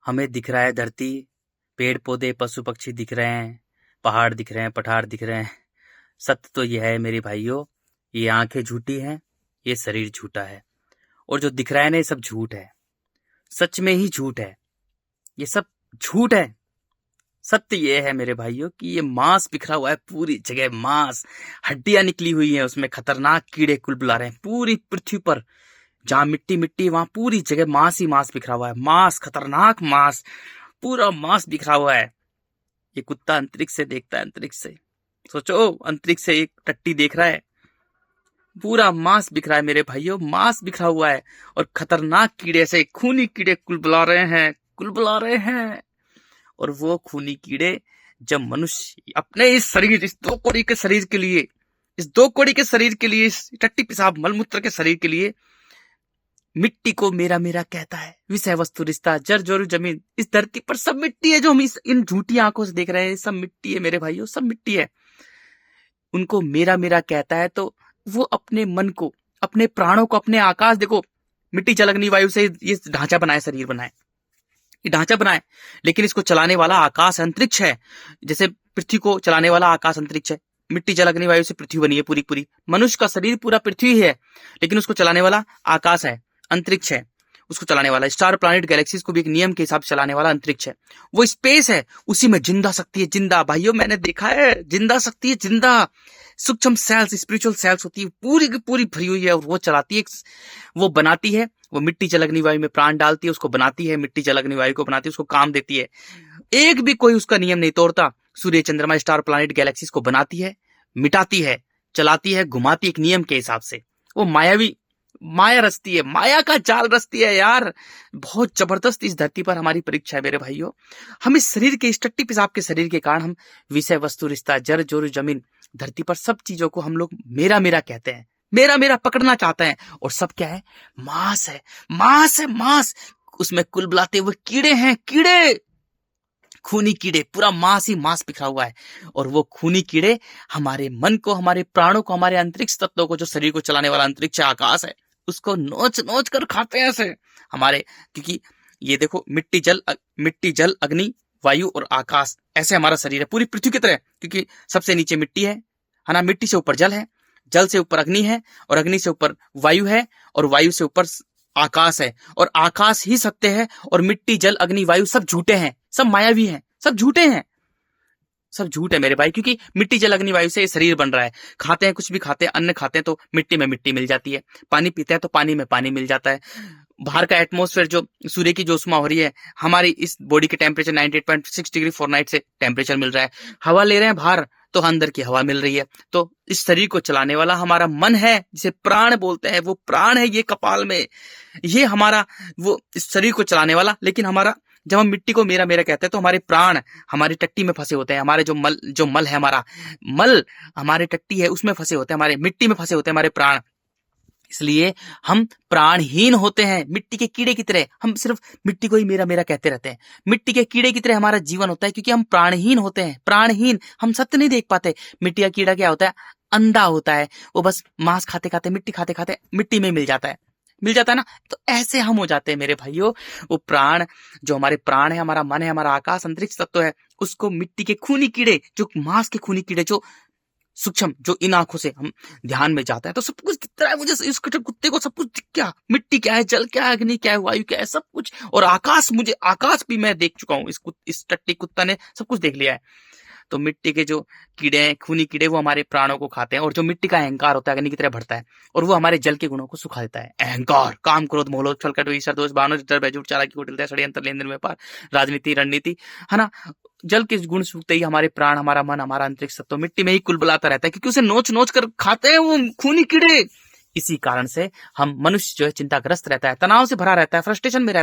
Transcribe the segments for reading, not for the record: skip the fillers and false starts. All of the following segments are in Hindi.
हमें दिख रहा है धरती, पेड़ पौधे पशु पक्षी दिख रहे हैं, पहाड़ दिख रहे हैं, पठार दिख रहे हैं। सत्य तो यह है मेरे भाइयों, ये आंखें झूठी हैं, ये शरीर झूठा है। और जो दिख रहा है ना, ये सब झूठ है। सच में ही झूठ है, ये सब झूठ है। सत्य ये है मेरे भाइयों कि ये मांस बिखरा हुआ है, पूरी जगह मांस, हड्डियां निकली हुई हैं, उसमें खतरनाक कीड़े कुलबुला रहे हैं। पूरी पृथ्वी पर जहां मिट्टी मिट्टी, वहां पूरी जगह मांस ही मांस बिखरा हुआ है। मांस, खतरनाक मांस, पूरा मांस बिखरा हुआ है। ये कुत्ता अंतरिक्ष से देखता है, अंतरिक्ष से। सोचो, अंतरिक्ष से एक टट्टी देख रहा है, पूरा मांस बिखरा है मेरे भाइयों, मांस बिखरा हुआ है। और खतरनाक कीड़े से, खूनी कीड़े कुलबुला रहे हैं, कुलबुला रहे हैं। और वो खूनी कीड़े जब मनुष्य अपने इस शरीर, इस 2 कौड़ी के शरीर के लिए, इस 2 कौड़ी के शरीर के लिए, इस टट्टी पेशाब मलमूत्र के शरीर के लिए मिट्टी को मेरा मेरा कहता है, विषय वस्तु रिश्ता जर जोरू जमीन, इस धरती पर सब मिट्टी है। जो हम इन झूठी आंखों से देख रहे हैं, सब मिट्टी है मेरे भाइयों, सब मिट्टी है। उनको मेरा मेरा कहता है तो वो अपने मन को, अपने प्राणों को, अपने आकाश, देखो मिट्टी जल अग्नि वायु से ये ढांचा बनाए, शरीर बनाए, ये ढांचा बनाए, लेकिन इसको चलाने वाला आकाश अंतरिक्ष है। जैसे पृथ्वी को चलाने वाला आकाश अंतरिक्ष है, मिट्टी जल अग्नि वायु से पृथ्वी बनी है पूरी पूरी। मनुष्य का शरीर पूरा पृथ्वी है, लेकिन उसको चलाने वाला आकाश है, अंतरिक्ष है। उसको चलाने वाला स्टार प्लैनेट गैलेक्सीज को भी एक नियम के हिसाब से चलाने वाला अंतरिक्ष है, वो स्पेस है। उसी में जिंदा शक्ति है, जिंदा भाइयों, मैंने देखा है, जिंदा शक्ति है, जिंदा सूक्ष्म सेल्स, स्पिरिचुअल सेल्स होती है, पूरी की पूरी भरी हुई है। और वो चलाती है, वो बनाती है, वो मिट्टी जल अग्नि वायु में प्राण डालती है, उसको बनाती है, मिट्टी जल अग्नि वायु को बनाती है, उसको काम देती है। एक भी कोई उसका नियम नहीं तोड़ता। सूर्य चंद्रमा स्टार प्लैनेट गैलेक्सीज को बनाती है, मिटाती है, चलाती है, घुमाती है एक नियम के हिसाब से। वो मायावी, माया रचती है, माया का जाल रचती है यार। बहुत जबरदस्त इस धरती पर हमारी परीक्षा है मेरे भाइयों। हम इस शरीर के, इस टट्टी पेशाब के शरीर के कारण हम विषय वस्तु रिश्ता जर जोर जमीन, धरती पर सब चीजों को हम लोग मेरा मेरा कहते हैं, मेरा मेरा पकड़ना चाहते हैं। और सब क्या है? मांस है, मांस है, मांस। उसमें कुलबुलाते हुए कीड़े हैं, कीड़े, खूनी कीड़े, पूरा मांस ही मांस बिखरा हुआ है। और वो खूनी कीड़े हमारे मन को, हमारे प्राणों को, हमारे अंतरिक्ष तत्वों को, जो शरीर को चलाने वाला अंतरिक्ष आकाश है, उसको नोच नोच कर खाते हैं ऐसे हमारे। क्योंकि ये देखो, मिट्टी जल अग्नि वायु और आकाश, ऐसे हमारा शरीर है पूरी पृथ्वी की तरह। क्योंकि सबसे नीचे मिट्टी है ना, मिट्टी से ऊपर जल है, जल से ऊपर अग्नि है, और अग्नि से ऊपर वायु है, और वायु से ऊपर आकाश है। और आकाश ही सत्य है, और मिट्टी जल अग्नि वायु सब झूठे हैं, सब मायावी हैं, सब झूठे हैं, सब झूठ है मेरे भाई। क्योंकि मिट्टी जल अग्नि वायु से ये शरीर बन रहा है। खाते हैं, कुछ भी खाते हैं, अन्न खाते हैं तो मिट्टी में मिट्टी मिल जाती है, पानी पीते हैं तो पानी में पानी मिल जाता है। बाहर का एटमॉस्फेयर, जो सूर्य की जो उष्मा हो रही है, हमारी इस बॉडी के टेम्परेचर 98.6 डिग्री फ़ारेनहाइट से टेम्परेचर मिल रहा है। हवा ले रहे हैं बाहर तो अंदर की हवा मिल रही है। तो इस शरीर को चलाने वाला हमारा मन है, जिसे प्राण बोलते हैं। वो प्राण है ये कपाल में, ये हमारा वो इस शरीर को चलाने वाला। लेकिन हमारा, जब हम मिट्टी को मेरा मेरा कहते हैं तो हमारे प्राण हमारी टट्टी में फंसे होते हैं। हमारे जो मल है, हमारा मल, हमारे टट्टी है, उसमें फंसे होते हैं, हमारे मिट्टी में फंसे होते हैं हमारे प्राण। इसलिए हम प्राणहीन होते हैं, मिट्टी के कीड़े की तरह। हम सिर्फ मिट्टी को ही मेरा मेरा कहते रहते हैं, मिट्टी के कीड़े की तरह हमारा जीवन होता है। क्योंकि हम प्राणहीन होते हैं, प्राणहीन, हम सत्य नहीं देख पाते। मिट्टी का कीड़ा क्या होता है? अंधा होता है, वो बस मांस खाते खाते, मिट्टी खाते खाते मिट्टी में मिल जाता है, मिल जाता है ना। तो ऐसे हम हो जाते हैं मेरे भाइयों। वो प्राण, जो हमारे प्राण है, हमारा मन है, हमारा आकाश अंतरिक्ष तत्व है, उसको मिट्टी के खूनी कीड़े, जो मांस के खूनी कीड़े, जो सूक्ष्म, जो इन आंखों से हम ध्यान में जाता है तो सब कुछ दिखता है मुझे। इस कुत्ते को सब कुछ दिख गया, मिट्टी क्या है, जल क्या है, अग्नि क्या है, वायु क्या है, सब कुछ। और आकाश, मुझे आकाश भी मैं देख चुका हूँ। इस टट्टी कुत्ता ने सब कुछ देख लिया है। तो मिट्टी के जो कीड़े हैं, खूनी कीड़े, वो हमारे प्राणों को खाते हैं। और जो मिट्टी का अहंकार होता है, अग्नि की तरह बढ़ता है, और वो हमारे जल के गुणों को सुखा देता है। अहंकार, काम, क्रोध, मोह, लोभ, छल, कपट, ईर्ष्या, दोष, बानर, डर, भय, झूठ, चालाकी, कुटिलता, षड्यंत्र, लेन देन, व्यापार, राजनीति, रणनीति, है ना। जल के गुण सूखते ही हमारे प्राण, हमारा मन, हमारा अंतरिक्ष सब तो मिट्टी में ही कुलबुलाता रहता है। क्योंकि उसे नोच नोच कर खाते हैं वो खूनी कीड़े। इसी कारण से हम मनुष्य जो है चिंताग्रस्त रहता है, तनाव से भरा रहता है, फ्रस्ट्रेशन में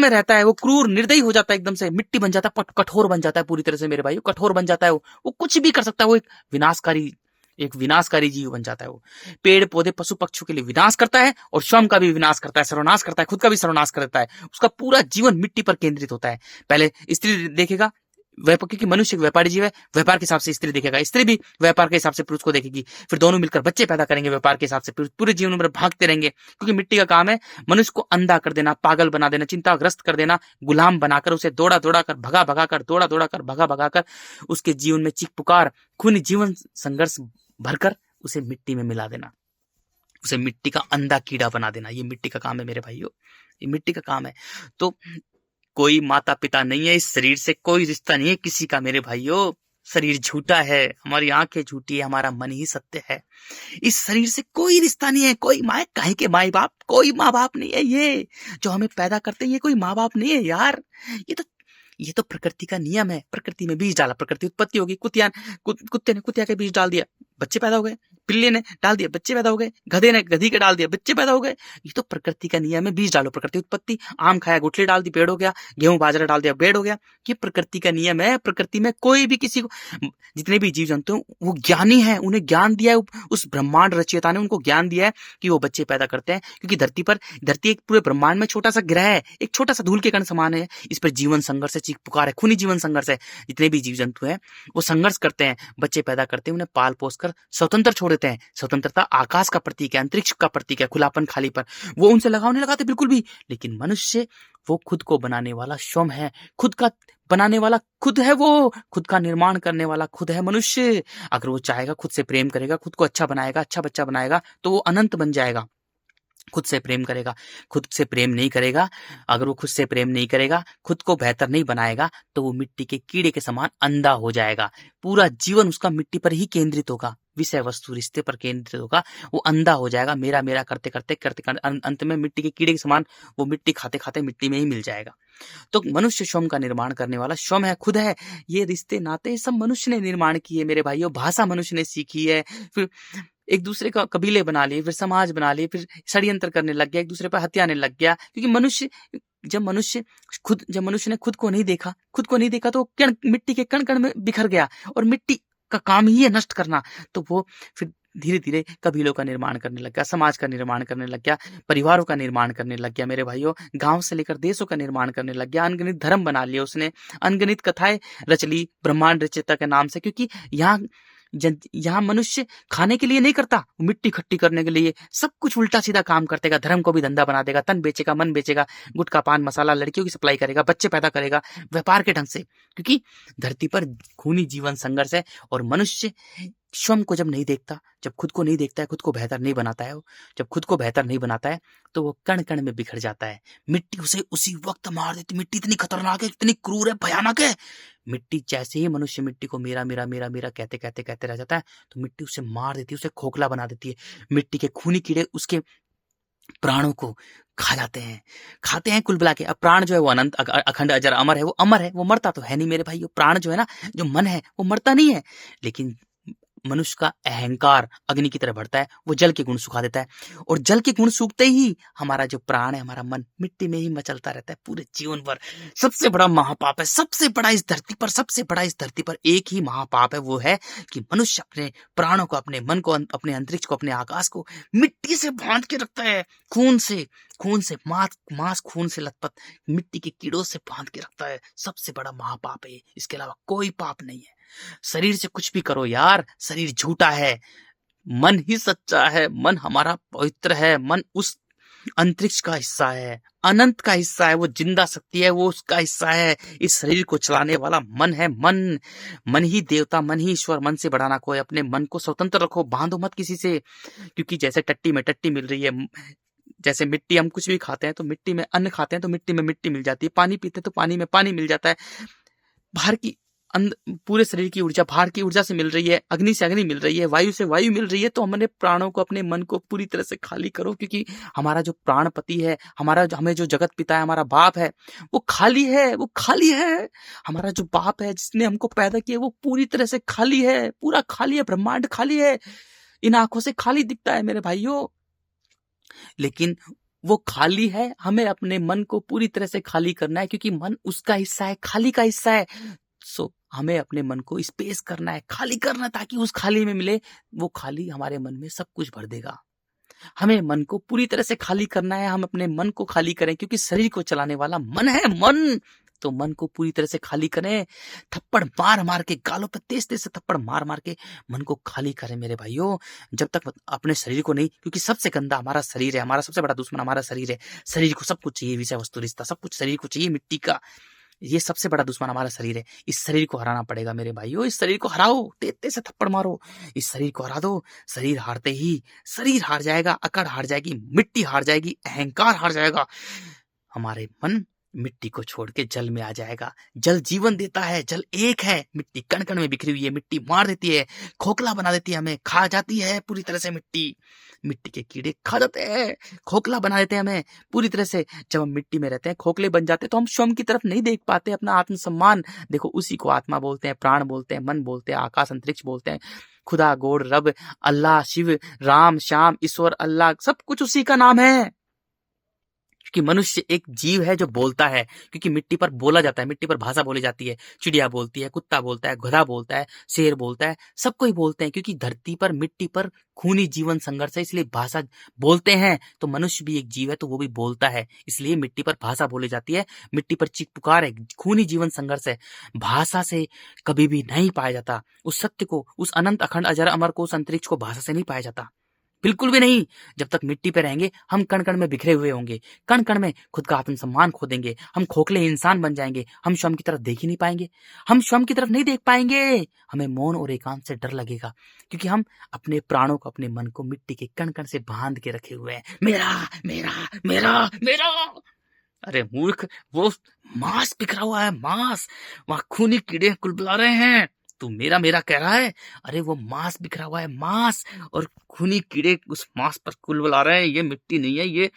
रहता है, वो क्रूर निर्दयी हो जाता है, एकदम से मिट्टी बन जाता है, कठोर बन जाता है पूरी तरह से मेरे भाई, कठोर बन जाता है। वो कुछ भी कर सकता है, वो एक विनाशकारी जीव बन जाता है। वो पेड़ पौधे पशु पक्षियों के लिए विनाश करता है, और स्वयं का भी विनाश करता है, सर्वनाश करता है, खुद का भी सर्वनाश करता है। उसका पूरा जीवन मिट्टी पर केंद्रित होता है। पहले स्त्री देखेगा, क्योंकि मनुष्य व्यापारी जीव है, व्यापार के हिसाब से स्त्री देखेगा, स्त्री भी व्यापार के हिसाब से पुरुष को देखेगी, फिर दोनों मिलकर बच्चे पैदा करेंगे व्यापार के हिसाब से, पूरे जीवन भर भागते रहेंगे, क्योंकि मिट्टी का काम है मनुष्य को अंधा कर देना, पागल बना देना, चिंताग्रस्त कर देना, गुलाम बनाकर उसे दौड़ा दौड़ा कर, भगा भगा कर, दौड़ा दौड़ा कर, भगा भगा कर, उसके जीवन में चीख पुकार, खूनी जीवन संघर्ष भरकर उसे मिट्टी में मिला देना, उसे मिट्टी का अंधा कीड़ा बना देना। ये मिट्टी का काम है मेरे भाइयों, ये मिट्टी का काम है। तो कोई माता पिता नहीं है, इस शरीर से कोई रिश्ता नहीं है किसी का मेरे भाइयों। शरीर झूठा है, हमारी आंखें झूठी है, हमारा मन ही सत्य है। इस शरीर से कोई रिश्ता नहीं है, कोई माँ काहे के माई बाप, कोई माँ बाप नहीं है। ये जो हमें पैदा करते हैं ये कोई माँ बाप नहीं है यार। ये तो प्रकृति का नियम है। प्रकृति में बीज डाला, प्रकृति उत्पत्ति होगी। कुत्ते ने कुतिया के बीज डाल दिया, बच्चे पैदा हो गए। पिल्ले ने डाल दिया, बच्चे पैदा हो गए। गधे ने गधी के डाल दिया, बच्चे पैदा हो गए। ये तो प्रकृति का नियम है, बीज डालो, प्रकृति उत्पत्ति। आम खाया, गुठली डाल दी, पेड़ हो गया। गेहूं बाजरा डाल दिया, पेड़ हो गया। ये प्रकृति का नियम है। प्रकृति में कोई भी किसी को, जितने भी जीव जंतु वो ज्ञानी है, उन्हें ज्ञान दिया है, उस ब्रह्मांड रचयिता ने उनको ज्ञान दिया है कि वो बच्चे पैदा करते हैं। क्योंकि धरती एक पूरे ब्रह्मांड में छोटा सा ग्रह है, एक छोटा सा धूल के कण समान है। इस पर जीवन संघर्ष है, चीख पुकार है, खूनी जीवन संघर्ष है। जितने भी जीव जंतु है वो संघर्ष करते हैं, बच्चे पैदा करते हैं, उन्हें पाल पोस कर स्वतंत्र छोड़ देते हैं। स्वतंत्रता आकाश का प्रतीक है, अंतरिक्ष का प्रतीक है, खुलापन, खालीपन, वो उनसे लगाव नहीं लगाते बिल्कुल भी। लेकिन मनुष्य वो खुद को बनाने वाला स्वयं है, खुद का बनाने वाला खुद है, वो खुद का निर्माण करने वाला खुद है मनुष्य। अगर वो चाहेगा, खुद से प्रेम करेगा, खुद को अच्छा बनाएगा, अच्छा बच्चा बनाएगा, तो वो अनंत बन जाएगा। खुद से प्रेम करेगा, खुद से प्रेम नहीं करेगा, अगर वो खुद से प्रेम नहीं करेगा, खुद को बेहतर नहीं बनाएगा, तो वो मिट्टी के कीड़े के समान अंधा हो जाएगा। पूरा जीवन उसका मिट्टी पर ही केंद्रित होगा, विषय वस्तु रिश्ते पर केंद्रित होगा। वो अंधा हो जाएगा, मेरा मेरा करते करते अंत में मिट्टी के कीड़े के समान वो मिट्टी खाते खाते मिट्टी में ही मिल जाएगा। तो मनुष्य स्वयं का निर्माण करने वाला स्वयं है, खुद है। ये रिश्ते नाते सब मनुष्य ने निर्माण किए मेरे भाइयों। भाषा मनुष्य ने सीखी है, फिर एक दूसरे का कबीले बना लिए, फिर समाज बना लिए, फिर षड्यंत्र करने लग गया, एक दूसरे पर हत्याने लग गया। क्योंकि जब मनुष्य ने खुद को नहीं देखा तो मिट्टी के कण कण में बिखर गया, और मिट्टी का काम ही है नष्ट करना। तो वो फिर धीरे धीरे कबीलों का निर्माण करने लग गया, समाज का निर्माण करने लग गया, परिवारों का निर्माण करने लग गया मेरे भाइयों। गांव से लेकर देशों का निर्माण करने लग गया, अनगिनत धर्म बना लिए उसने, अनगिनत कथाएं रच ली ब्रह्मांड रचयिता के नाम से। क्योंकि यहाँ मनुष्य खाने के लिए नहीं करता, मिट्टी इकट्ठी करने के लिए सब कुछ उल्टा सीधा काम करतेगा। धर्म को भी धंधा बना देगा, तन बेचेगा, मन बेचेगा, गुटखा पान मसाला, लड़कियों की सप्लाई करेगा, बच्चे पैदा करेगा व्यापार के ढंग से। क्योंकि धरती पर खूनी जीवन संघर्ष है, और मनुष्य स्वयं को जब नहीं देखता, जब खुद को नहीं देखता है, खुद को बेहतर नहीं बनाता है, जब खुद को बेहतर नहीं बनाता है, तो वो कण कण में बिखर जाता है। मिट्टी उसे उसी वक्त मार देती। मिट्टी इतनी खतरनाक है, इतनी क्रूर है, भयानक है। मिट्टी जैसे ही मनुष्य मिट्टी को मेरा मेरा मेरा मेरा कहते कहते कहते रह जाता है, तो मिट्टी उसे मार देती है, उसे खोखला बना देती है। मिट्टी के खूनी कीड़े उसके प्राणों को खा जाते हैं, खाते हैं कुल बुला के। अब प्राण जो है वो अनंत अखंड अजर अमर है, वो अमर है, वो मरता तो है नहीं मेरे भाइयों। प्राण जो है ना, जो मन है, वो मरता नहीं है। लेकिन मनुष्य का अहंकार अग्नि की तरह बढ़ता है, वो जल के गुण सुखा देता है, और जल के गुण सूखते ही हमारा जो प्राण है, हमारा मन मिट्टी में ही मचलता रहता है पूरे जीवन भर। सबसे बड़ा महापाप है, सबसे बड़ा इस धरती पर एक ही महापाप है, वो है कि मनुष्य अपने प्राणों को, अपने मन को, अपने अंतरिक्ष को, अपने आकाश को मिट्टी से बांध के रखता है। खून से मांस खून से लथपथ मिट्टी के कीड़ों से बांध के रखता है। सबसे बड़ा महापाप है, इसके अलावा कोई पाप नहीं है। शरीर से कुछ भी करो यार, शरीर झूठा है, मन ही सच्चा है। मन हमारा पवित्र है, मन उस अंतरिक्ष का हिस्सा है, अनंत का हिस्सा है, वो जिंदा शक्ति है, वो उसका हिस्सा है। इस शरीर को चलाने वाला मन है। मन ही देवता, मन ही ईश्वर। मन से बढ़ाना कोई। अपने मन को स्वतंत्र रखो, बांधो मत किसी से। क्योंकि जैसे टट्टी में टट्टी मिल रही है, जैसे मिट्टी, हम कुछ भी खाते हैं तो मिट्टी में, अन्न खाते हैं तो मिट्टी में मिट्टी मिल जाती है, पानी पीते हैं तो पानी में पानी मिल जाता है। बाहर की पूरे शरीर की ऊर्जा बाहर की ऊर्जा से मिल रही है, अग्नि से अग्नि मिल रही है, वायु से वायु मिल रही है। तो हमने प्राणों को, अपने मन को पूरी तरह से खाली करो। क्योंकि हमारा जो प्राणपति है, हमें जो जगत पिता है, हमारा बाप है, वो खाली है। हमारा जो बाप है, जिसने हमको पैदा किया, वो पूरी तरह से खाली है, पूरा खाली है, ब्रह्मांड खाली है। इन आंखों से खाली दिखता है मेरे भाइयों, लेकिन वो खाली है। हमें अपने मन को पूरी तरह से खाली करना है, क्योंकि मन उसका हिस्सा है, खाली का हिस्सा है। हमें अपने मन को स्पेस करना है, खाली करना, ताकि उस खाली में मिले, वो खाली हमारे मन में सब कुछ भर देगा। हमें मन को पूरी तरह से खाली करना है, हम अपने मन को खाली करें, क्योंकि शरीर को चलाने वाला मन है। मन तो मन को पूरी तरह से खाली करें, थप्पड़ मार मार के, गालों पे तेज तेज से थप्पड़ मार मार के मन को खाली करें मेरे भाइयों। जब तक अपने शरीर को नहीं, क्योंकि सबसे गंदा हमारा शरीर है, हमारा सबसे बड़ा दुश्मन हमारा शरीर है। शरीर को सब कुछ चाहिए, विषय वस्तु रिश्ता सब कुछ शरीर को चाहिए, मिट्टी का ये सबसे बड़ा दुश्मन हमारा शरीर है। इस शरीर को हराना पड़ेगा मेरे भाइयों, इस शरीर को हराओ, तेज तेज से थप्पड़ मारो, इस शरीर को हरा दो। शरीर हारते ही शरीर हार जाएगा, अकड़ हार जाएगी, मिट्टी हार जाएगी, अहंकार हार जाएगा, हमारे मन मिट्टी को छोड़ के जल में आ जाएगा। जल जीवन देता है, जल एक है, मिट्टी कण कण में बिखरी हुई है, मिट्टी मार देती है, खोखला बना देती है, हमें खा जाती है पूरी तरह से। मिट्टी मिट्टी के कीड़े खा जाते हैं, खोखला बना देते हैं हमें पूरी तरह से। जब हम मिट्टी में रहते हैं, खोखले बन जाते हैं, तो हम स्वयं की तरफ नहीं देख पाते, अपना आत्मसम्मान। देखो उसी को आत्मा बोलते हैं, प्राण बोलते हैं, मन बोलते हैं, आकाश अंतरिक्ष बोलते हैं, खुदा, गोड़, रब, अल्लाह, शिव, राम, श्याम, ईश्वर, अल्लाह, सब कुछ उसी का नाम है। क्योंकि मनुष्य एक जीव है जो बोलता है, क्योंकि मिट्टी पर बोला जाता है, मिट्टी पर भाषा बोली जाती है। चिड़िया बोलती है, कुत्ता बोलता है, गधा बोलता है, शेर बोलता है, सब कोई बोलते हैं, क्योंकि धरती पर मिट्टी पर खूनी जीवन संघर्ष है, इसलिए भाषा बोलते हैं। तो मनुष्य भी एक जीव है, तो वो भी बोलता है, इसलिए मिट्टी पर भाषा बोली जाती है, मिट्टी पर चीख पुकार है, खूनी जीवन संघर्ष है। भाषा से कभी भी नहीं पाया जाता उस सत्य को, उस अनंत अखंड अजर अमर को, उस अंतरिक्ष को भाषा से नहीं पाया जाता, बिल्कुल भी नहीं। जब तक मिट्टी पे रहेंगे हम कण कण में बिखरे हुए होंगे, कण कण में खुद का आत्मसम्मान खो देंगे, हम खोखले इंसान बन जाएंगे, हम स्वयं की तरफ देख ही नहीं पाएंगे, हम स्वयं की तरफ नहीं देख पाएंगे, हमें मौन और एकांत से डर लगेगा, क्योंकि हम अपने प्राणों को, अपने मन को मिट्टी के कण कण से बांध के रखे हुए हैं। मेरा मेरा मेरा मेरा। अरे मूर्ख, वो मांस बिखरा हुआ है, मांस, वहां खूनी कीड़े कुलबुला रहे हैं, तू मेरा मेरा कह रहा है। अरे वो मांस बिखरा हुआ है, मांस, और खूनी कीड़े उस मांस पर कुलबुला रहे हैं। ये मिट्टी नहीं है, ये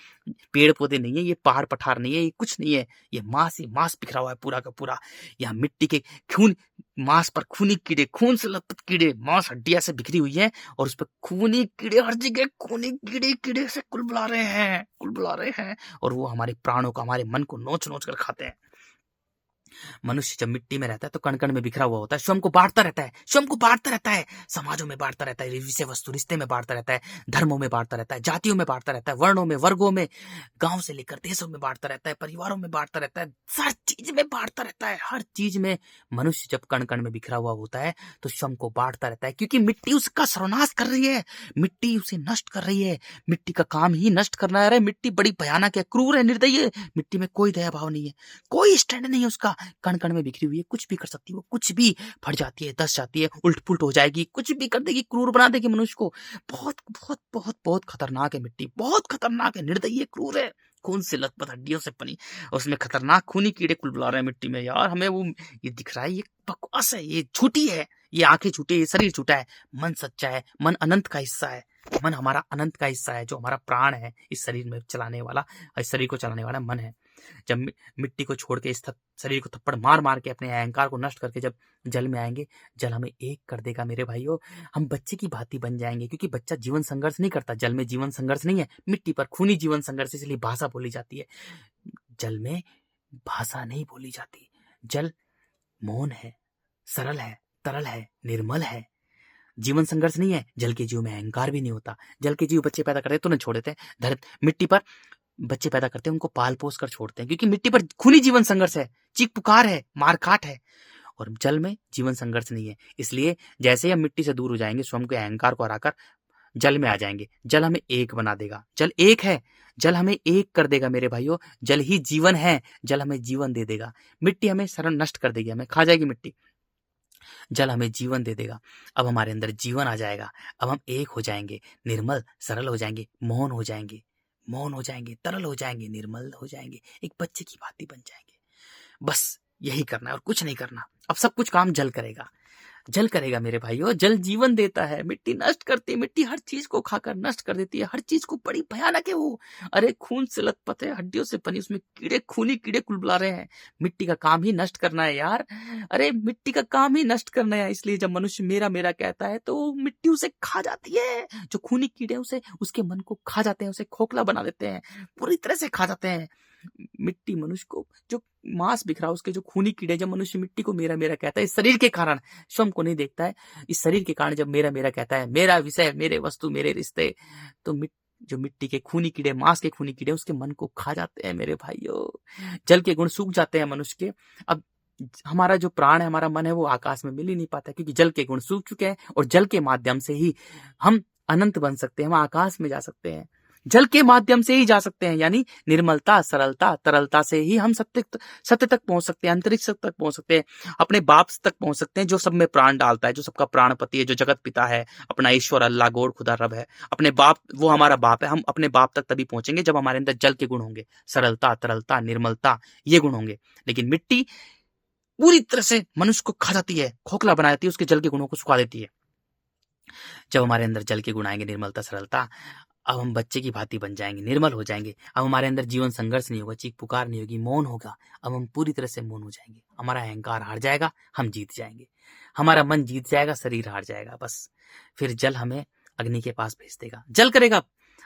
पेड़ पौधे नहीं है, ये पहाड़ पठार नहीं है, ये कुछ नहीं है, ये मांस ही मांस बिखरा हुआ है पूरा का पूरा। यहाँ मिट्टी के खून, मांस पर खूनी कीड़े, खून से लथपथ कीड़े, मांस हड्डियां से बिखरी हुई है, और उस पर खूनी कीड़े हर जगह, खूनी कीड़े कीड़े से कुलबुला रहे हैं, कुलबुला रहे हैं, और वो हमारे प्राणों को, हमारे मन को नोच नोच कर खाते हैं। मनुष्य जब मिट्टी में रहता है तो कण कण में बिखरा हुआ होता है, स्वयं को बांटता रहता है, स्वयं को बांटता रहता है, समाजों में बांटता रहता है, विषय वस्तु रिश्ते में बांटता रहता है, धर्मों में बांटता रहता है, जातियों में बांटता रहता है, वर्णों में, वर्गों में, गांव से लेकर देशों में बांटता रहता है, परिवारों में बांटता रहता है, हर चीज में बांटता रहता है, हर चीज में। मनुष्य जब कण कण में बिखरा हुआ होता है तो स्वयं को बांटता रहता है, क्योंकि मिट्टी उसका सर्वनाश कर रही है, मिट्टी उसे नष्ट कर रही है, मिट्टी का काम ही नष्ट करना है। मिट्टी बड़ी भयानक है, क्रूर है, निर्दयी है, मिट्टी में कोई दया भाव नहीं है, कोई स्टैंड नहीं है उसका, कण कण में बिखरी हुई है, कुछ भी कर सकती है, वो कुछ भी, फट जाती है, धस जाती है, उल्ट पुल्ट हो जाएगी, कुछ भी कर देगी, क्रूर बना देगी मनुष्य को। बहुत बहुत बहुत बहुत खतरनाक है मिट्टी, बहुत खतरनाक है, निर्दयी है, क्रूर है, खून से लथपथ हड्डियों से बनी, उसमें खतरनाक खूनी कीड़े कुलबुला रहे हैं मिट्टी में। यार हमें वो ये दिख रहा है, ये बकवास है, ये झूठी है, ये आंखें झूठी है, ये शरीर झूठा है, मन सच्चा है, मन अनंत का हिस्सा है, मन हमारा अनंत का हिस्सा है, जो हमारा प्राण है, इस शरीर में चलाने वाला, इस शरीर को चलाने वाला मन है। जब मिट्टी को छोड़ के, इस शरीर को थप्पड़ मार मार के, अपने अहंकार को नष्ट करके जब जल में आएंगे, जल हमें एक कर देगा मेरे भाइयों, हम बच्चे की भांति बन जाएंगे, क्योंकि बच्चा जीवन संघर्ष नहीं करता, जल में जीवन संघर्ष नहीं है, मिट्टी पर खूनी जीवन संघर्ष, इसलिए भाषा बोली जाती है। जल में भाषा नहीं बोली जाती, जल मौन है, सरल है, तरल है, निर्मल है, जीवन संघर्ष नहीं है। जल के जीव में अहंकार भी नहीं होता। जल के जीव बच्चे पैदा करते तो नहीं छोड़ देते, मिट्टी पर बच्चे पैदा करते हैं, उनको पाल पोस कर छोड़ते हैं, क्योंकि मिट्टी पर खूनी जीवन संघर्ष है, चीख पुकार है, मार काट है, और जल में जीवन संघर्ष नहीं है। इसलिए जैसे ही हम मिट्टी से दूर हो जाएंगे, स्वयं के अहंकार को हराकर जल में आ जाएंगे, जल हमें एक बना देगा, जल एक है, जल हमें एक कर देगा मेरे भाइयों, जल ही जीवन है, जल हमें जीवन दे देगा। मिट्टी हमें शरण नष्ट कर देगी, हमें खा जाएगी मिट्टी, जल हमें जीवन दे देगा। अब हमारे अंदर जीवन आ जाएगा, अब हम एक हो जाएंगे, निर्मल सरल हो जाएंगे, मौन हो जाएंगे, मौन हो जाएंगे, तरल हो जाएंगे, निर्मल हो जाएंगे, एक बच्चे की भांति बन जाएंगे। बस यही करना है और कुछ नहीं करना। अब सब कुछ काम जल करेगा, जल करेगा मेरे भाइयों। जल जीवन देता है, मिट्टी नष्ट करती है, मिट्टी हर चीज को खाकर नष्ट कर देती है, हर चीज को, बड़ी भयानक है वो। अरे खून से लथपथ है, हड्डियों से बनी, उसमें कीड़े, खूनी कीड़े कुलबुला रहे हैं। मिट्टी का काम ही नष्ट करना है यार, अरे मिट्टी का काम ही नष्ट करना है। इसलिए जब मनुष्य मेरा मेरा कहता है तो मिट्टी उसे खा जाती है, जो खूनी कीड़े उसे, उसके मन को खा जाते हैं, उसे खोखला बना देते हैं, पूरी तरह से खा जाते हैं। मिट्टी मनुष्य को, जो मांस बिखरा, उसके जो खूनी कीड़े, जब मनुष्य मिट्टी को मेरा मेरा कहता है, इस शरीर के कारण, स्वयं को नहीं देखता है, इस शरीर के कारण जब मेरा मेरा कहता है, मेरा विषय, मेरे वस्तु, मेरे रिश्ते, तो जो मिट्टी के खूनी कीड़े, मांस के खूनी कीड़े उसके मन को खा जाते हैं मेरे भाइयों। जल के गुण सूख जाते हैं मनुष्य के। अब हमारा जो प्राण है, हमारा मन है, वो आकाश में मिल ही नहीं पाता, क्योंकि जल के गुण सूख चुके हैं। और जल के माध्यम से ही हम अनंत बन सकते हैं, हम आकाश में जा सकते हैं, जल के माध्यम से ही जा सकते हैं। यानी निर्मलता, सरलता, तरलता से ही हम सत्य तक पहुंच सकते हैं, अंतरिक्ष तक पहुंच सकते हैं, अपने बाप तक पहुंच सकते हैं, जो सब में प्राण डालता है, जो सबका प्राणपति है, जो जगत पिता है, अपना ईश्वर, अल्लाह, गॉड, खुदा, रब है, अपने बाप, वो हमारा बाप है। हम अपने बाप तक तभी पहुंचेंगे जब हमारे अंदर जल के गुण होंगे, सरलता, तरलता, निर्मलता, ये गुण होंगे। लेकिन मिट्टी पूरी तरह से मनुष्य को खा जाती है, खोखला बना देती है, उसके जल के गुणों को सुखा देती है। जब हमारे अंदर जल के गुण आएंगे, निर्मलता, सरलता, अब हम बच्चे की भांति बन जाएंगे, निर्मल हो जाएंगे। अब हमारे अंदर जीवन संघर्ष नहीं होगा, चीख पुकार नहीं होगी, मौन होगा। अब हम पूरी तरह से मौन हो जाएंगे, हमारा अहंकार हार जाएगा, हम जीत जाएंगे, हमारा मन जीत जाएगा, शरीर हार जाएगा। बस फिर जल हमें अग्नि के पास भेज देगा, जल करेगा,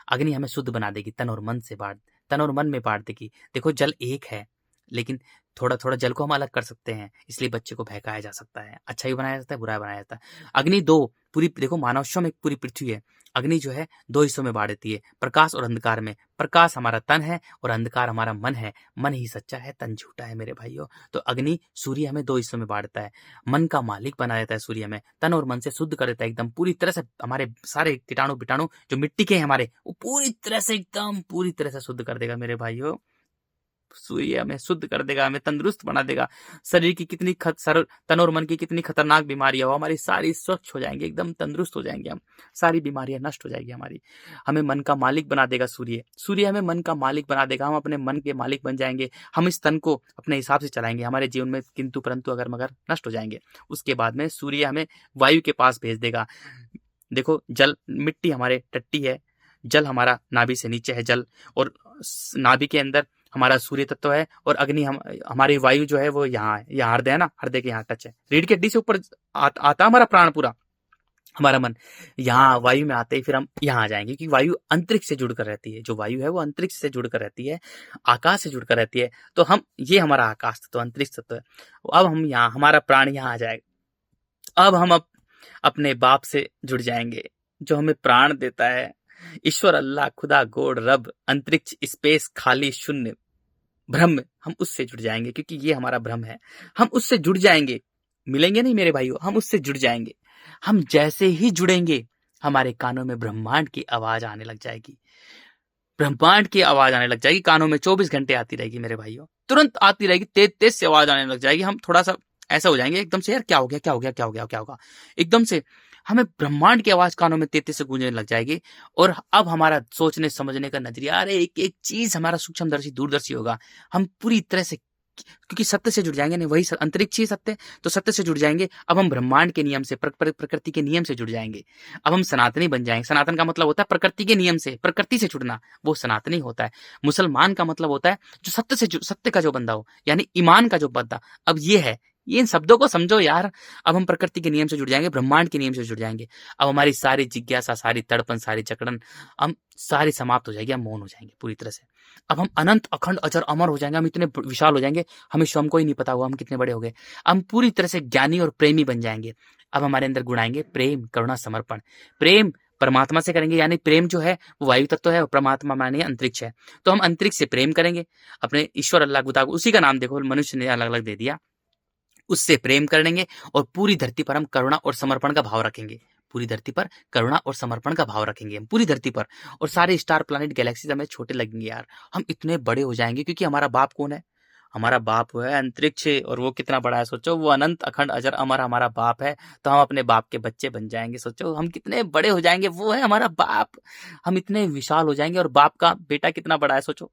अग्नि हमें शुद्ध बना देगी, तन और मन में बांट देगी। देखो जल एक है, लेकिन थोड़ा थोड़ा जल को हम अलग कर सकते हैं, इसलिए बच्चे को बहकाया जा सकता है, अच्छा भी बनाया जाता है, बुरा बनाया जाता है। अग्नि दो, पूरी देखो मानव में पूरी पृथ्वी है, अग्नि जो है 2 हिस्सों में बांट देती है, प्रकाश और अंधकार में। प्रकाश हमारा तन है और अंधकार हमारा मन है। मन ही सच्चा है, तन झूठा है मेरे भाइयों। तो अग्नि, सूर्य हमें 2 हिस्सों में बांटता है, मन का मालिक बना देता है सूर्य में, तन और मन से शुद्ध कर देता है एकदम पूरी तरह से। हमारे सारे कीटाणु बिटाणु जो मिट्टी के हैं हमारे, वो पूरी तरह से एकदम पूरी तरह से शुद्ध कर देगा मेरे भाइयों। सूर्य हमें शुद्ध कर देगा, हमें तंदुरुस्त बना देगा। शरीर की कितनी तन और मन की कितनी खतरनाक बीमारियां हो, हमारी सारी स्वच्छ हो जाएंगी, एकदम तंदुरुस्त हो जाएंगे हम, सारी बीमारियां नष्ट हो जाएगी हमारी। हमें मन का मालिक बना देगा सूर्य हमें मन का मालिक बना देगा, हम अपने मन के मालिक बन जाएंगे। हम इस तन को अपने हिसाब से चलाएंगे, हमारे जीवन में किंतु परंतु अगर मगर नष्ट हो जाएंगे। उसके बाद में सूर्य हमें वायु के पास भेज देगा। देखो जल, मिट्टी हमारे टट्टी है, जल हमारा नाभि से नीचे है जल, और नाभि के अंदर हमारा सूर्य तत्व है, और अग्नि हमारी वायु जो है वो यहाँ है, यहाँ हृदय है ना, हृदय के यहाँ टच है, रीढ़ की हड्डी से ऊपर आता हमारा प्राण पूरा, हमारा मन यहाँ वायु में आते ही फिर हम यहाँ आ जाएंगे, क्योंकि वायु अंतरिक्ष से जुड़कर रहती है। जो वायु है वो अंतरिक्ष से जुड़कर रहती है, आकाश से जुड़कर रहती है। तो हम, ये हमारा आकाश तत्व, अंतरिक्ष तत्व है। अब हम यहाँ, हमारा प्राण यहाँ आ जाएगा। अब हम अपने बाप से जुड़ जाएंगे, जो हमें प्राण देता है, ईश्वर, अल्लाह, खुदा, गॉड, रब, अंतरिक्ष, स्पेस, खाली, शून्य, ब्रह्म। हम उससे जुड़ जाएंगे, क्योंकि ये हमारा ब्रह्म है। हम उससे जुड़ जाएंगे, मिलेंगे नहीं मेरे भाइयों, हम उससे जुड़ जाएंगे। हम जैसे ही जुड़ेंगे, हमारे कानों में ब्रह्मांड की आवाज आने लग जाएगी, ब्रह्मांड की आवाज आने लग जाएगी, कानों में 24 घंटे आती रहेगी मेरे भाइयों, तुरंत आती रहेगी, तेज तेज से आवाज आने लग जाएगी। हम थोड़ा सा ऐसा हो जाएंगे एकदम से, यार क्या हो गया, क्या हो गया, क्या हो गया, क्या होगा, एकदम से हमें ब्रह्मांड की आवाज कानों में तेज से गूंजने लग जाएगी। और अब हमारा सोचने समझने का नजरिया, अरे एक एक चीज हमारा सूक्ष्मदर्शी, दूरदर्शी होगा। हम पूरी तरह से, क्योंकि सत्य से जुड़ जाएंगे, नहीं वही अंतरिक्ष ही सत्य, तो सत्य से जुड़ जाएंगे। अब हम ब्रह्मांड के नियम से, प्रकृति के नियम से जुड़ जाएंगे। अब हम सनातनी बन जाएंगे। सनातन का मतलब होता है प्रकृति के नियम से, प्रकृति से जुड़ना, वो सनातनी होता है। मुसलमान का मतलब होता है जो सत्य का जो बंदा हो, यानी ईमान का जो बंदा। अब ये है, ये इन शब्दों को समझो यार। अब हम प्रकृति के नियम से जुड़ जाएंगे, ब्रह्मांड के नियम से जुड़ जाएंगे। अब हमारी सारी जिज्ञासा, सारी तड़पन, सारी जकड़न हम सारी समाप्त हो जाएगी, हम मौन हो जाएंगे पूरी तरह से। अब हम अनंत, अखंड, अजर, अमर हो जाएंगे। हम इतने विशाल हो जाएंगे, हमें स्वयं को ही नहीं पता हुआ हम कितने बड़े हो गए। हम पूरी तरह से ज्ञानी और प्रेमी बन जाएंगे। अब हमारे अंदर गुण आएंगे, प्रेम, करुणा, समर्पण। प्रेम परमात्मा से करेंगे, यानी प्रेम जो है वो वायु तत्व है और परमात्मा माने अंतरिक्ष है। तो हम अंतरिक्ष से प्रेम करेंगे, अपने ईश्वर, अल्लाह, खुदा, उसी का नाम देखो मनुष्य ने अलग अलग दे दिया, उससे प्रेम करेंगे। और पूरी धरती पर हम करुणा और समर्पण का भाव रखेंगे, पूरी धरती पर करुणा और समर्पण का भाव रखेंगे हम पूरी धरती पर। और सारे स्टार, प्लैनेट, गैलेक्सीज हमें छोटे लगेंगे यार, हम इतने बड़े हो जाएंगे। क्योंकि हमारा बाप कौन है? हमारा बाप है अंतरिक्ष, और वो कितना बड़ा है सोचो, वो अनंत, अखंड, अजर, अमर हमारा बाप है। तो हम अपने बाप के बच्चे बन जाएंगे। सोचो हम कितने बड़े हो जाएंगे, वो है हमारा बाप। हम इतने विशाल हो जाएंगे, और बाप का बेटा कितना बड़ा है सोचो।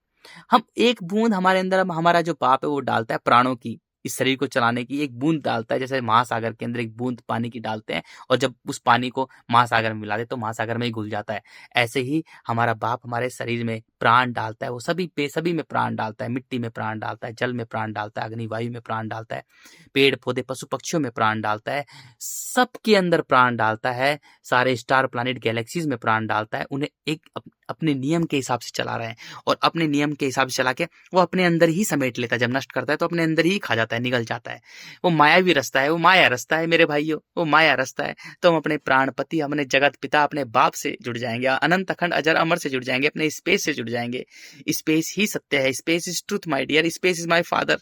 हम एक बूंद हमारे अंदर, हमारा जो बाप है वो डालता है प्राणों की, इस शरीर को चलाने की एक बूंद डालता है। जैसे महासागर के अंदर एक बूंद पानी की डालते हैं, और जब उस पानी को महासागर में मिला दे तो महासागर में ही घुल जाता है। ऐसे ही हमारा बाप हमारे शरीर में प्राण डालता है, वो सभी में प्राण डालता है। मिट्टी में प्राण डालता है, जल में प्राण डालता है, अग्नि वायु में प्राण डालता है, पेड़ पौधे पशु पक्षियों में प्राण डालता है, सबके अंदर प्राण डालता है। सारे स्टार, प्लैनेट, गैलेक्सीज में प्राण डालता है। उन्हें एक अपने नियम के हिसाब से चला रहे हैं, और अपने नियम के हिसाब से चला के वो अपने अंदर ही समेट लेता है। जब नष्ट करता है तो अपने अंदर ही खा जाता है। है, निगल जाता है। वो मायावी रास्ता है, वो माया रास्ता है मेरे भाइयों, वो माया रास्ता है। तो हम अपने प्राणपति, अपने जगत पिता, अपने बाप से जुड़ जाएंगे, अनंत अखंड अजर अमर से जुड़ जाएंगे, अपने स्पेस से जुड़ जाएंगे। स्पेस ही सत्य है, space is truth my dear, space is my father.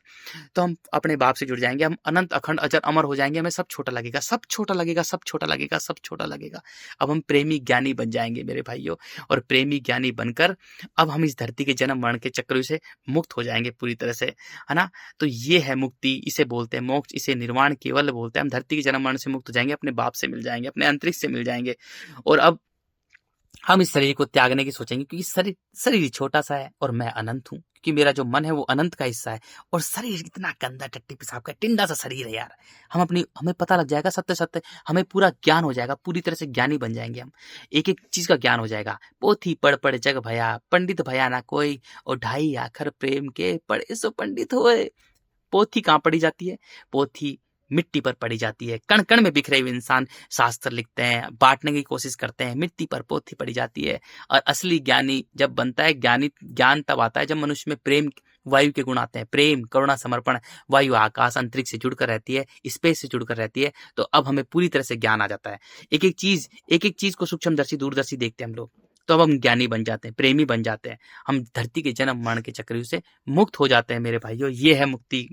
तो हम अपने बाप से जुड़ जाएंगे, हम अनंत अखंड अजर अमर हो जाएंगे। हमें सब छोटा लगेगा, सब छोटा लगेगा, सब छोटा लगेगा, सब छोटा लगेगा। अब हम प्रेमी ज्ञानी बन जाएंगे मेरे भाइयों, और प्रेमी ज्ञानी बनकर अब हम इस धरती के जन्म मरण के चक्र से मुक्त हो जाएंगे पूरी तरह से, है ना। तो ये है मुक्ति, इसे बोलते हैं मोक्ष, इसे निर्वाण केवल बोलते हैं। हम धरती के जन्म मरण से मुक्त हो जाएंगे, अपने बाप से मिल जाएंगे, अपने अंतरिक्ष से मिल जाएंगे। और अब हम इस शरीर को त्यागने की सोचेंगे, क्योंकि शरीर छोटा सा है और मैं अनंत हूँ, क्योंकि मेरा जो मन है वो अनंत का हिस्सा है। और शरीर इतना गंदा टट्टी पेशाब का टिंडा सा शरीर है यार। हमें पता लग जाएगा सत्य सत्य, हमें पूरा ज्ञान हो जाएगा, पूरी तरह से ज्ञानी बन जाएंगे हम। एक एक चीज का ज्ञान हो जाएगा। पोथी पढ़ पढ़ जग भया, पंडित भया ना कोई, और ढाई आखर प्रेम के पढ़े सो पंडित होए। पोथी कहाँ पढ़ी जाती है? पोथी मिट्टी पर पड़ी जाती है। कण कण में बिखरे हुए इंसान शास्त्र लिखते हैं, बांटने की कोशिश करते हैं, मिट्टी पर पोथी पड़ी जाती है। और असली ज्ञानी जब बनता है, ज्ञान तब आता है जब मनुष्य में प्रेम वायु के गुण आते हैं। प्रेम, करुणा, समर्पण। वायु आकाश अंतरिक्ष से जुड़कर रहती है, स्पेस से जुड़कर रहती है। तो अब हमें पूरी तरह से ज्ञान आ जाता है। एक एक चीज को सूक्ष्मदर्शी दूरदर्शी देखते हैं हम लोग। तो अब हम ज्ञानी बन जाते हैं, प्रेमी बन जाते हैं। हम धरती के जन्म मरण के चक्र से मुक्त हो जाते हैं मेरे भाइयों। ये है मुक्ति,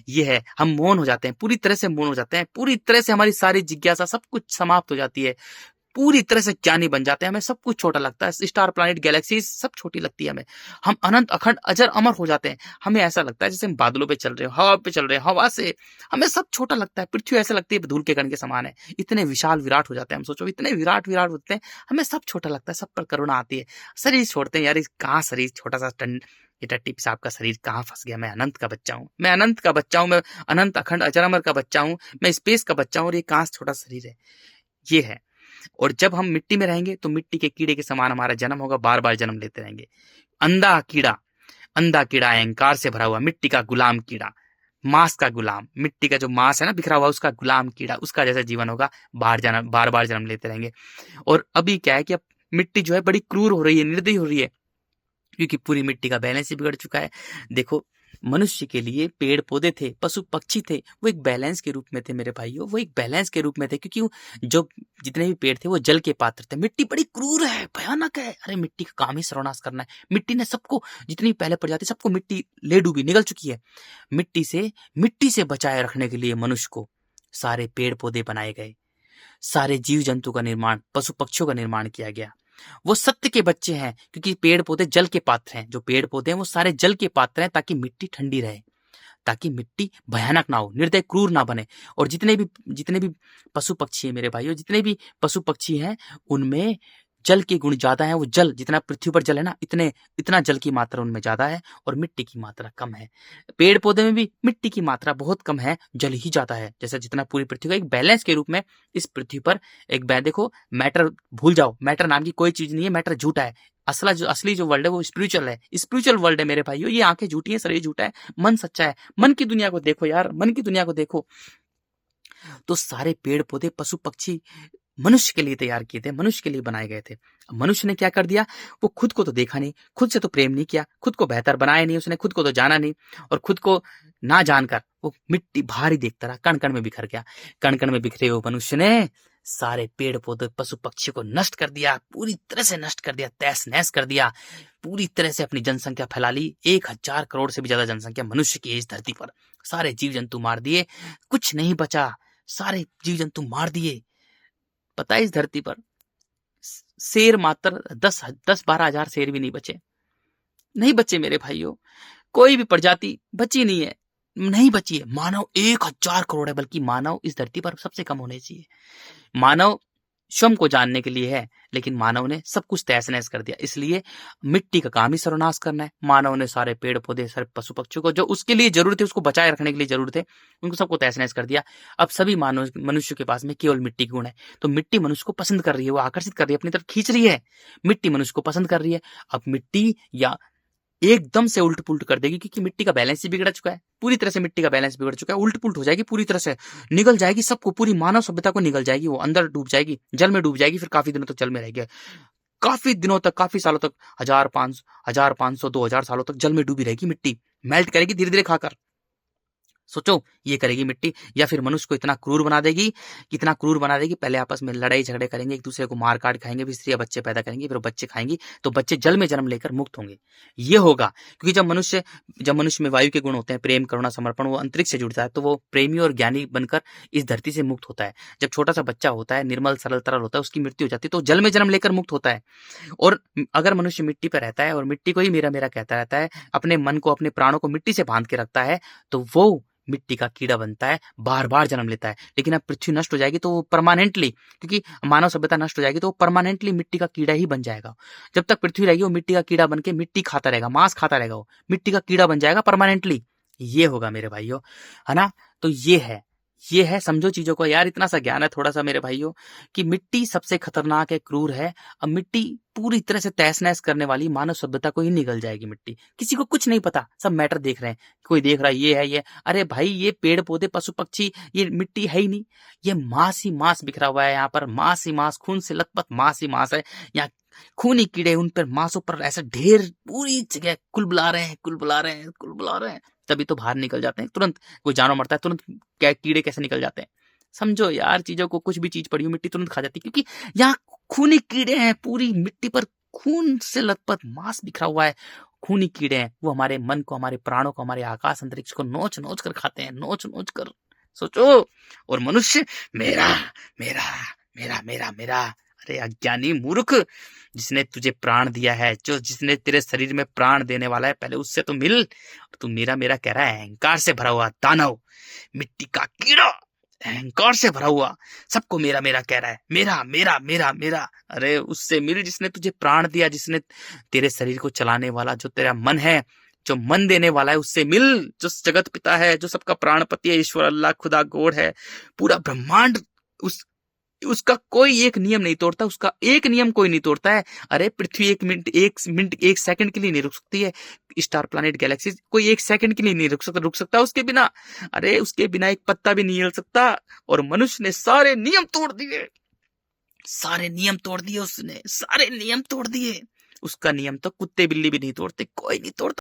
ये है, हम मौन हो जाते हैं, पूरी तरह से मौन हो जाते हैं, पूरी तरह से हमारी सारी जिज्ञासा सब कुछ समाप्त हो जाती है, पूरी तरह से ज्ञानी बन जाते हैं। हमें सब कुछ छोटा लगता है, स्टार प्लैनेट गैलेक्सी सब छोटी लगती है हमें। हम अनंत अखंड अजर अमर हो जाते हैं। हमें ऐसा लगता है जैसे हम बादलों पे चल रहे हो, हवा पे चल रहे हो, हवा से हमें सब छोटा लगता है। पृथ्वी ऐसे लगती है धूल के कण के समान है, इतने विशाल विराट हो जाते हैं हम। सोचो इतने विराट होते हैं, हमें सब छोटा लगता है, सब पर करुणा आती है। शरीर छोड़ते हैं यार, कहाँ शरीर छोटा सा ये टट्टी पेशाब का शरीर कहाँ फंस गया। मैं अनंत का बच्चा हूँ, मैं अनंत का बच्चा हूँ, मैं अनंत अखंड अजर अमर का बच्चा हूँ, मैं स्पेस का बच्चा हूँ। और ये कहाँ छोटा शरीर है, ये है। और जब हम मिट्टी में रहेंगे तो मिट्टी के कीड़े के समान हमारा जन्म होगा, बार बार जन्म लेते रहेंगे। अंधा कीड़ा अहंकार से भरा हुआ, मिट्टी का गुलाम कीड़ा, मांस का गुलाम, मिट्टी का जो मांस है ना बिखरा हुआ, उसका गुलाम कीड़ा, उसका जैसा जीवन होगा, बार बार जन्म लेते रहेंगे। और अभी क्या है कि अब मिट्टी जो है बड़ी क्रूर हो रही है, निर्दयी हो रही है, क्योंकि पूरी मिट्टी का बैलेंस ही बिगड़ चुका है। देखो, मनुष्य के लिए पेड़ पौधे थे, पशु पक्षी थे, वो एक बैलेंस के रूप में थे मेरे भाइयों, वो एक बैलेंस के रूप में थे। क्योंकि जो जितने भी पेड़ थे वो जल के पात्र थे। मिट्टी बड़ी क्रूर है, भयानक है। अरे मिट्टी का काम ही सर्वनाश करना है। मिट्टी ने सबको, जितनी पहले प्रजाति, सबको मिट्टी ले डूबी, निगल चुकी है। मिट्टी से बचाए रखने के लिए मनुष्य को सारे पेड़ पौधे बनाए गए, सारे जीव जंतु का निर्माण, पशु पक्षियों का निर्माण किया गया। वो सत्य के बच्चे हैं, क्योंकि पेड़ पौधे जल के पात्र हैं। जो पेड़ पौधे हैं वो सारे जल के पात्र हैं, ताकि मिट्टी ठंडी रहे, ताकि मिट्टी भयानक ना हो, निर्दय क्रूर ना बने। और जितने भी पशु पक्षी हैं मेरे भाइयों, जितने भी पशु पक्षी हैं, उनमें जल के गुण ज्यादा है। वो जल, जितना पृथ्वी पर जल है ना, इतना जल की मात्रा उनमें ज्यादा है, और मिट्टी की मात्रा कम है। पेड़ पौधे में भी मिट्टी की मात्रा बहुत कम है, जल ही ज्यादा है। जैसे जितना पूरी पृथ्वी का एक बैलेंस के रूप में इस पृथ्वी पर देखो, मैटर भूल जाओ, मैटर नाम की कोई चीज नहीं है, मैटर झूठा है। असली जो वर्ल्ड है वो स्पिरिचुअल है, स्पिरिचुअल वर्ल्ड है मेरे भाइयों। ये आंखें झूठी है, शरीर झूठा है, मन सच्चा है। मन की दुनिया को देखो यार, मन की दुनिया को देखो। तो सारे पेड़ पौधे, पशु पक्षी मनुष्य के लिए तैयार किए थे, मनुष्य के लिए बनाए गए थे। मनुष्य ने क्या कर दिया? वो खुद को तो देखा नहीं, खुद से तो प्रेम नहीं किया, खुद को बेहतर बनाया नहीं, उसने खुद को तो जाना नहीं, और खुद को ना जानकर वो मिट्टी भारी देखता रहा, कण कण में बिखर गया। कण कण में बिखरे हुए मनुष्य ने सारे पेड़ पौधे, पशु पक्षी को नष्ट कर दिया, पूरी तरह से नष्ट कर दिया, तहस नहस कर दिया, पूरी तरह से अपनी जनसंख्या फैला ली। 1000 करोड़ से भी ज्यादा जनसंख्या मनुष्य की इस धरती पर। सारे जीव जंतु मार दिए, कुछ नहीं बचा, सारे जीव जंतु मार दिए। पता है, इस धरती पर शेर मात्र 10-12 हजार शेर भी नहीं बचे मेरे भाइयों। कोई भी प्रजाति बची नहीं बची है। मानव 1000 करोड़ है, बल्कि मानव इस धरती पर सबसे कम होने चाहिए। मानव स्वयं को जानने के लिए है, लेकिन मानव ने सब कुछ तहस नहस कर दिया। इसलिए मिट्टी का काम ही सर्वनाश करना है। मानव ने सारे पेड़ पौधे, सारे पशु पक्षियों को जो उसके लिए जरूरत है, उसको बचाए रखने के लिए जरूरत है, उनको सबको तहस नहस कर दिया। अब सभी मनुष्य के पास में केवल मिट्टी गुण है। तो मिट्टी मनुष्य को पसंद कर रही है, वो आकर्षित कर रही है, अपनी तरफ खींच रही है। मिट्टी मनुष्य को पसंद कर रही है। अब मिट्टी या एकदम से उल्ट पुल्ट कर देगी, क्योंकि मिट्टी का बैलेंस ही बिगड़ चुका है। पूरी तरह से मिट्टी का बैलेंस बिगड़ चुका है, उल्ट पुल्ट हो जाएगी, पूरी तरह से निगल जाएगी सबको, पूरी मानव सभ्यता को निगल जाएगी। वो अंदर डूब जाएगी, जल में डूब जाएगी, फिर काफी दिनों तक जल में रहेगी, काफी दिनों तक, काफी सालों तक, 1500, 2000 सालों तक जल में डूबी रहेगी। मिट्टी मेल्ट करेगी धीरे धीरे खाकर, सोचो, ये करेगी मिट्टी, या फिर मनुष्य को इतना क्रूर बना देगी, कितना क्रूर बना देगी। पहले आपस में लड़ाई झगड़े करेंगे, एक दूसरे को मार काट खाएंगे, फिर स्त्रियां बच्चे पैदा करेंगी, फिर बच्चे खाएंगी, तो बच्चे जल में जन्म लेकर मुक्त होंगे। ये होगा क्योंकि जब मनुष्य में वायु के गुण होते हैं, प्रेम, करुणा, समर्पण, वो अंतरिक्ष से जुड़ता है, तो वो प्रेमी और ज्ञानी बनकर इस धरती से मुक्त होता है। जब छोटा सा बच्चा होता है, निर्मल सरल तरल होता है, उसकी मृत्यु हो जाती है, तो जल में जन्म लेकर मुक्त होता है। और अगर मनुष्य मिट्टी पर रहता है और मिट्टी को ही मेरा मेरा कहता रहता है, अपने मन को, अपने प्राणों को मिट्टी से बांध के रखता है, तो वो मिट्टी का कीड़ा बनता है, बार बार जन्म लेता है। लेकिन अब पृथ्वी नष्ट हो जाएगी तो वो परमानेंटली, क्योंकि मानव सभ्यता नष्ट हो जाएगी तो वो परमानेंटली मिट्टी का कीड़ा ही बन जाएगा। जब तक पृथ्वी रहेगी वो मिट्टी का कीड़ा बन के मिट्टी खाता रहेगा, मांस खाता रहेगा, वो मिट्टी का कीड़ा बन जाएगा परमानेंटली। ये होगा मेरे भाइयों, है ना। तो ये है, समझो चीजों को यार। इतना सा ज्ञान है थोड़ा सा मेरे भाइयों, कि मिट्टी सबसे खतरनाक है, क्रूर है। अब मिट्टी पूरी तरह से तहस नहस करने वाली मानव सभ्यता को ही निगल जाएगी मिट्टी। किसी को कुछ नहीं पता, सब मैटर देख रहे हैं। कोई देख रहा है ये है ये, अरे भाई ये पेड़ पौधे पशु पक्षी, ये मिट्टी है ही नहीं, ये मांस ही मांस बिखरा हुआ है यहाँ पर, मांस ही मांस, खून से लथपथ मांस ही मांस है यहाँ। खूनी कीड़े उन पर, मांसों पर ऐसा ढेर पूरी जगह कुलबुला रहे हैं, कुलबुला रहे हैं, कुलबुला रहे हैं। तभी तो बाहर निकल जाते हैं तुरंत। कोई जानवर मरता है तुरंत कीड़े कैसे निकल जाते हैं। समझो यार चीजों को, कुछ भी चीज पड़ी हो मिट्टी तुरंत खा जाती है, क्योंकि यहाँ खूनी कीड़े हैं। पूरी मिट्टी पर खून से लथपथ मांस बिखरा हुआ है, खूनी कीड़े हैं। वो हमारे मन को, हमारे प्राणों को, हमारे आकाश अंतरिक्ष को नोच नोच कर खाते हैं, नोच नोच कर। सोचो। और मनुष्य मेरा मेरा मेरा मेरा मेरा, अरे अज्ञानी मूर्ख, जिसने तुझे प्राण दिया है, जिसने तेरे शरीर में प्राण देने वाला है, पहले उससे तो मिल। तू मेरा मेरा कह रहा है, अहंकार से भरा हुआ दानव, मिट्टी का कीड़ा, अहंकार से भरा हुआ, सबको मेरा मेरा कह रहा है, मेरा मेरा मेरा मेरा। अरे उससे मिल जिसने तुझे प्राण दिया, जिसने तेरे शरीर को चलाने वाला, जो तेरा मन है, जो मन देने वाला है, उससे मिल। जो जगत पिता है, जो सबका प्राणपति है, ईश्वर, अल्लाह, खुदा, गॉड है, पूरा ब्रह्मांड, उसका कोई एक नियम नहीं तोड़ता, उसका एक नियम कोई नहीं तोड़ता है। अरे पृथ्वी एक मिनट एक सेकंड के लिए नहीं रुक सकती है। स्टार, प्लैनेट, गैलेक्सी कोई एक सेकंड के लिए नहीं रुक सकता उसके बिना। अरे उसके बिना एक पत्ता भी नहीं हिल सकता। और मनुष्य ने सारे नियम तोड़ दिए, सारे नियम तोड़ दिए, उसने सारे नियम तोड़ दिए। उसका नियम तो कुत्ते बिल्ली भी नहीं तोड़ते, कोई नहीं तोड़ता।